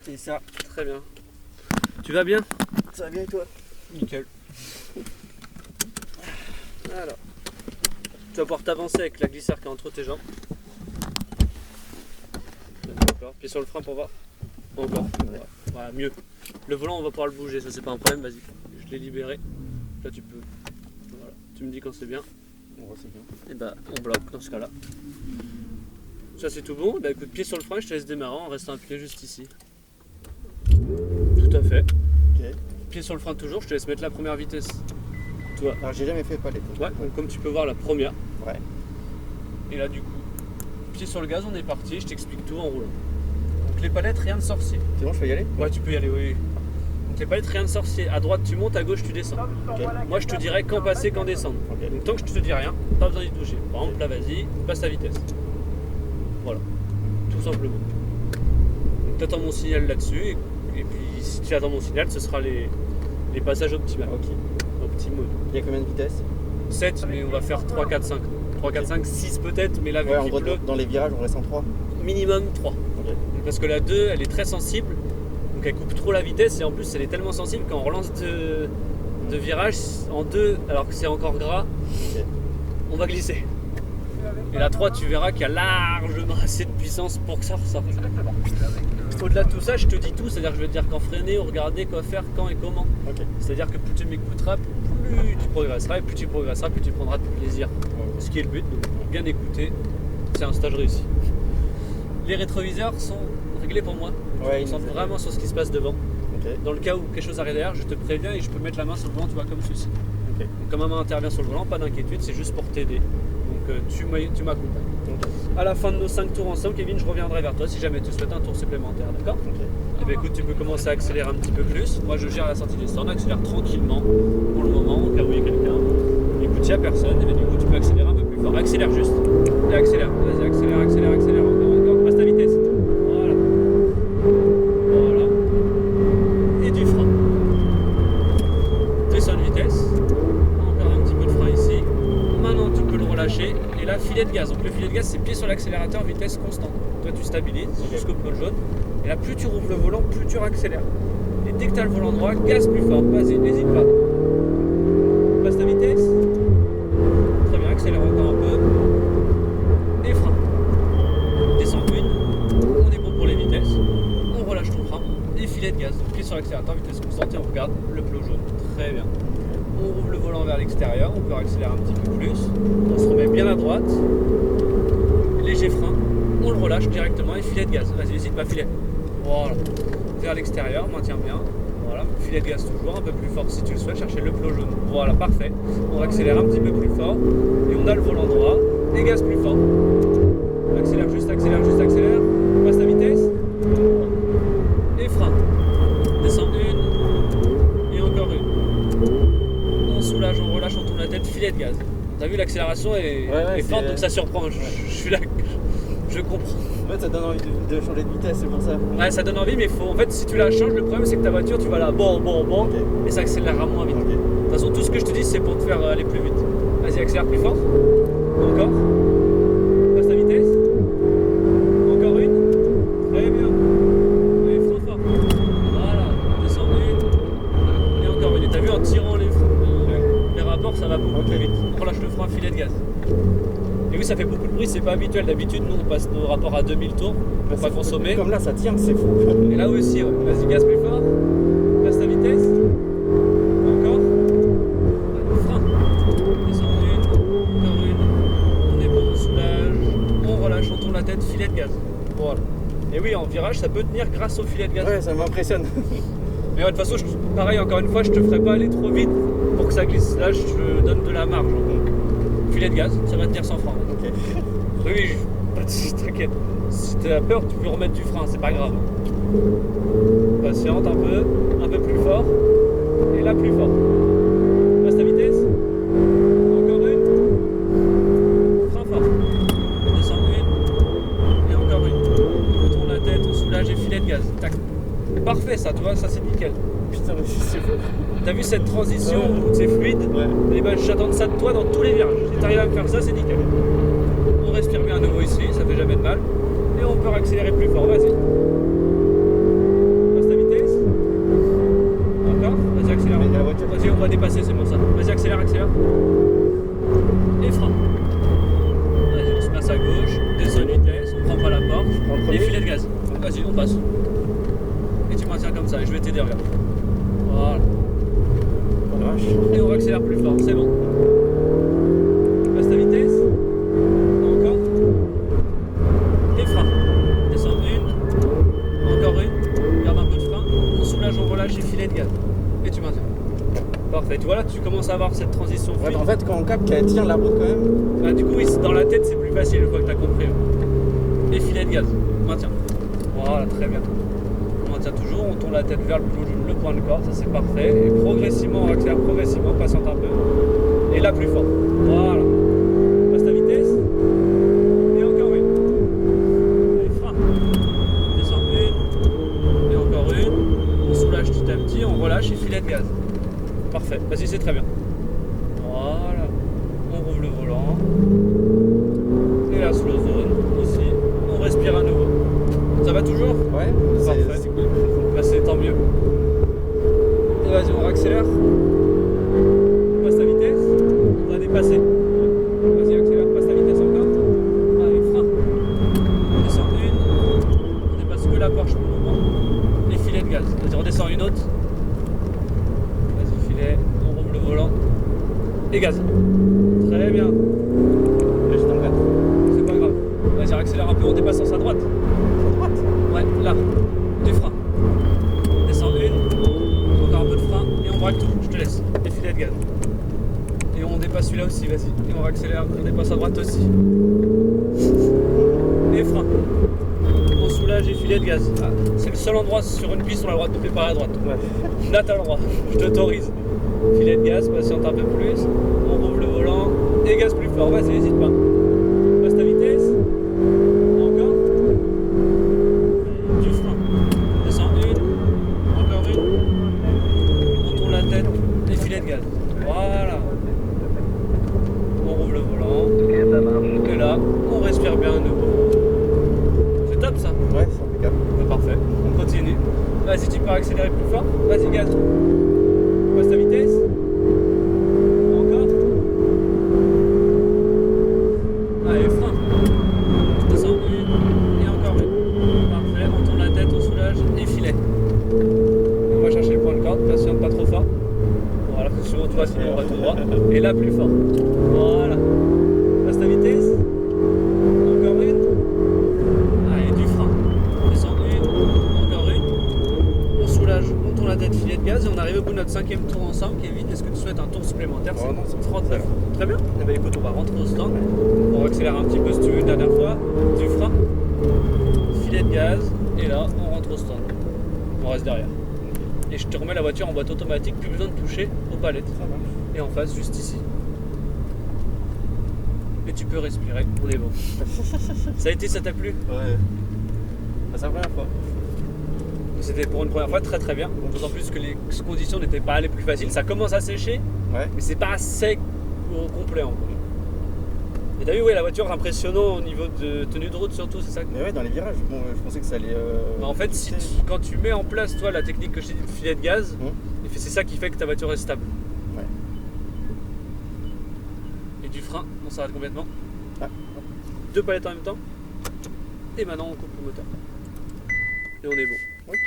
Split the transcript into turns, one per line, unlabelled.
C'est ça.
Très bien. Tu vas bien?
Ça va bien et toi?
Nickel. Alors. Tu vas pouvoir t'avancer avec la glissière qui est entre tes jambes. Encore. Pied sur le frein pour voir. Encore.
Ouais.
Voilà, mieux. Le volant, on va pouvoir le bouger, ça c'est pas un problème, vas-y. Je l'ai libéré. Là tu peux. Voilà. Tu me dis quand c'est bien.
Ouais, c'est bien.
Et bah on bloque dans ce cas-là. Ça c'est tout bon. Bah écoute, pied sur le frein, je te laisse démarrer en restant appuyé juste ici. Tout à fait.
Ok.
Pied sur le frein toujours, je te laisse mettre la première vitesse. Toi.
Alors j'ai jamais fait palette.
Ouais, donc comme tu peux voir la première.
Ouais.
Et là du coup, pied sur le gaz, on est parti, je t'explique tout en roulant. Donc les palettes, rien de sorcier.
C'est bon, je peux y aller?
Ouais, tu peux y aller, oui. Donc les palettes, rien de sorcier. À droite tu montes, à gauche tu descends.
Ok.
Moi je te dirais quand passer, quand descendre.
Ok.
Donc tant que je te dis rien, pas besoin d'y toucher. Par exemple, là vas-y, passe ta vitesse. Voilà, tout simplement. Donc tu attends mon signal là-dessus, et puis si tu attends mon signal, ce sera les passages optimaux.
Ok.
Optimaux.
Il y a combien de vitesses?
7, mais on va faire 3, 4, 5. 3, 4, 5, 6 peut-être, mais là vu
Ouais, en
qu'il
gros,
pleut,
dans les virages, on reste en 3.
minimum 3.
Ok.
Parce que la 2, elle est très sensible, donc elle coupe trop la vitesse, et en plus elle est tellement sensible quand on relance de virage en 2, alors que c'est encore gras,
Ok.
on va glisser. Et la 3, tu verras qu'il y a largement assez de puissance pour que ça ressorte. Au-delà de tout ça, je te dis tout, c'est-à-dire que je vais te dire quand freiner, où regarder, quoi faire, quand et comment.
Ok.
C'est-à-dire que plus tu m'écouteras, plus tu progresseras, et plus tu progresseras, plus tu prendras de plaisir. Ce qui est le but, donc bien écouter, c'est un stage réussi. Les rétroviseurs sont réglés pour moi.
Ouais,
Je me concentre
il-
vraiment sur ce qui se passe devant.
Ok.
Dans le cas où quelque chose arrive derrière, je te préviens et je peux mettre la main sur le volant, tu vois, comme ceci.
Ok.
Donc, comme ma main intervient sur le volant, pas d'inquiétude, c'est juste pour t'aider. Donc tu m'accompagnes.
Ok.
À la fin de nos 5 tours ensemble, Kevin, je reviendrai vers toi si jamais tu souhaites un tour supplémentaire, d'accord?
Ok.
Eh bien, écoute, tu peux commencer à accélérer un petit peu plus. Moi, je gère la sortie des stands, accélère tranquillement pour le moment, au cas où il y a quelqu'un. Écoute, il n'y a personne, et bien, du coup, tu peux accélérer un peu plus fort. Accélère juste. Et accélère. Vas-y, accélère, accélère, accélère. Encore. Passe ta vitesse. Voilà. Voilà. Et du frein. Descends de vitesse. Encore un petit peu de frein ici. Maintenant, tu peux le relâcher. Et là, filet de gaz. Donc, le filet de gaz, c'est pied sur l'accélérateur, vitesse constante. Toi, tu stabilises jusqu'au pneu jaune. Et là, plus tu rouvres le volant, plus tu accélères. Et dès que tu as le volant droit, gaz plus fort. Vas-y, n'hésite pas. Passe ta vitesse. Très bien, accélère encore un peu. Et frein. Descends une. On est bon pour les vitesses. On relâche ton frein. Et filet de gaz. Donc pied sur l'accélérateur, vitesse constante. Et on regarde le pneu jaune. Très bien. On rouvre le volant vers l'extérieur. On peut accélérer un petit peu plus. On se remet bien à droite. Léger frein. On le relâche directement et filet de gaz. Vas-y, n'hésite pas, filet. Voilà. Vers l'extérieur, maintiens bien. Voilà. Filet de gaz toujours, un peu plus fort si tu le souhaites. Chercher le pneu jaune. Voilà, parfait. On accélère un petit peu plus fort. Et on a le volant droit. Et gaz plus fort. Accélère juste, accélère juste, accélère. Passe ta vitesse. Et frein. Descends une. Et encore une. On soulage, on relâche, on tourne la tête. Filet de gaz. T'as vu, l'accélération est
Ouais,
forte,
c'est-
donc ça surprend. Je suis là. Je comprends.
En fait, ça donne envie de changer de vitesse, c'est pour ça.
Ouais, ça donne envie, mais faut, en fait, si tu la changes, le problème c'est que ta voiture, tu vas là, bon,
Ok.
et ça accélérera moins vite.
Ok.
De toute façon, tout ce que je te dis, c'est pour te faire aller plus vite. Vas-y, accélère plus fort. Encore. Passe ta vitesse. Encore une. Très bien. Et frein fort. Voilà. Descends une. Et encore une. Et t'as vu, en tirant les rapports, ça va beaucoup plus vite. On relâche le frein, filet de gaz. Et oui, ça fait beaucoup de bruit, c'est pas habituel. D'habitude, nous, on passe nos rapports à 2000 tours pour pas consommer.
Comme là, ça tient, c'est fou.
Et là aussi, ouais. Vas-y, gaz plus fort. Passe ta vitesse. Encore. Frein. Descends une. Encore une. On est bon, on soulage. On relâche, on tourne la tête, filet de gaz. Voilà. Et oui, en virage, ça peut tenir grâce au filet de gaz.
Ouais, ça m'impressionne.
Mais ouais, de toute façon, pareil, encore une fois, je te ferai pas aller trop vite pour que ça glisse. Là, je te donne de la marge. Filet de gaz, ça va tenir sans frein.
Ok.
Oui, pas de soucis, t'inquiète. Si t'as peur, tu peux remettre du frein, c'est pas grave. Patiente un peu plus fort. Et là, plus fort. Passe ta vitesse. Encore une. Frein fort. Descends une. Et encore une. On tourne la tête, on soulage et filet de gaz. Tac. Parfait, ça, tu vois, ça c'est nickel.
Putain, mais c'est fou.
T'as vu cette transition où c'est fluide?
Ouais.
Et ben j'attends ça de toi dans tous les virages. Si t'arrives à me faire ça, c'est nickel. On respire bien à nouveau ici, ça fait jamais de mal. Et on peut accélérer plus fort, vas-y. va dépasser, c'est pour ça. Vas-y, accélère, accélère. Et frein. Vas-y, on se passe à gauche, descend de vitesse, on prend pas la porte.
prends le
Et
premier.
filet de gaz. Vas-y, on passe. Et tu maintiens comme ça, et je vais t'aider, regarde. Voilà.
Oh la vache.
Et on accélère plus fort, c'est bon. Passe ta vitesse. Encore. Et frein. Descends une. Encore une. Garde un peu de frein. On soulage, on relâche et filet de gaz. Et tu maintiens. Parfait. Tu vois là, tu commences à avoir cette transition
Ouais,
fluide.
en fait, quand on capte qu'elle tire la route quand même.
Bah, du coup, oui, dans la tête, c'est plus facile une fois que tu as compris. Et filet de gaz. Maintiens. Voilà, très bien. On maintient toujours, on tourne la tête vers le point de corde, ça c'est parfait. Et progressivement, on accélère progressivement, patiente un peu. Et là, plus fort. Voilà. Passe ta vitesse. Et encore une. Allez, frein. Descends une. Et encore une. On soulage petit à petit, on relâche et filet de gaz. Parfait. Vas-y, c'est très bien. Voilà. On rouvre le volant. Et la slow zone aussi. On respire à nouveau. Ça va toujours?
Ouais,
Parfait.
c'est cool.
Bah, c'est tant mieux. Et vas-y, on accélère. On passe ta vitesse. On va dépasser. Vas-y, accélère, passe ta vitesse encore. Allez, frein. On descend une. On dépasse que la Porsche pour le moment. Et filet de gaz. Vas-y, on descend une autre. Vas-y, filet. On rouvre le volant. Et gaz. Très bien.
Là, j'étais en garde.
C'est pas grave. Vas-y, accélère un peu. On dépasse en sa droite.
À droite.
Ouais, là, du frein. Descends une, encore un peu de frein, et on braque tout, je te laisse. Et filet de gaz. Et on dépasse celui-là aussi, vas-y. Et on accélère, on dépasse à droite aussi. Et frein. On soulage et filet de gaz. Ah, c'est le seul endroit sur une piste où on a le droit de te préparer à droite.
Ouais.
Là, t'as le droit, je t'autorise. Filet de gaz, patiente un peu plus. On rouvre le volant, et gaz plus fort, vas-y, n'hésite pas. Passe ta vitesse. Encore. Du frein. Descends une, encore une. On tourne la tête et filet de gaz. Voilà. On rouvre le volant. Et là, on respire bien à nouveau. C'est top ça.
Ouais, c'est impeccable.
Bah, parfait. On continue. Vas-y, tu peux accélérer plus fort. Vas-y, gaz. Passe ta vitesse. Encore. Allez, frein. Descends une et encore une. Parfait, on tourne la tête, on soulage et filet. On va chercher le point de corde, patiente pas trop fort. Voilà, souvent tu vois, sinon on va tout droit. Et là plus fort. Voilà. Passe ta vitesse. Encore une. Allez, du frein. Descends une, encore une. On soulage, on tourne la tête, filet de gaz et on arrive au bout de notre 5e tour ensemble. Kevin, est-ce que tu souhaites un tour supplémentaire?
Oh non, c'est
39. Très bien. Eh ben, écoute, on va rentrer au stand. On accélère un petit peu si tu veux une dernière fois. Du frein. Filet de gaz. Et là, on rentre au stand. On reste derrière. Et je te remets la voiture en boîte automatique, plus besoin de toucher aux palettes.
Ça marche.
Et en face, juste ici. Et tu peux respirer, on est bon. Ça a été, ça t'a plu?
Ouais. Bah, c'est la première fois.
C'était pour une première fois très très bien. D'autant plus que les conditions n'étaient pas les plus faciles. Ça commence à sécher,
Ouais.
mais c'est pas sec au complet encore. Et t'as vu, ouais, la voiture est impressionnante au niveau de tenue de route surtout, c'est ça?
Mais ouais, dans les virages, bon, je pensais que ça allait.
Bah, en fait, si quand tu mets en place toi la technique que je t'ai dit de filet de gaz, c'est ça qui fait que ta voiture est stable.
Ouais.
Et du frein, on s'arrête complètement.
Ah.
2 palettes en même temps. Et maintenant on coupe le moteur. Et on est bon.
Ok.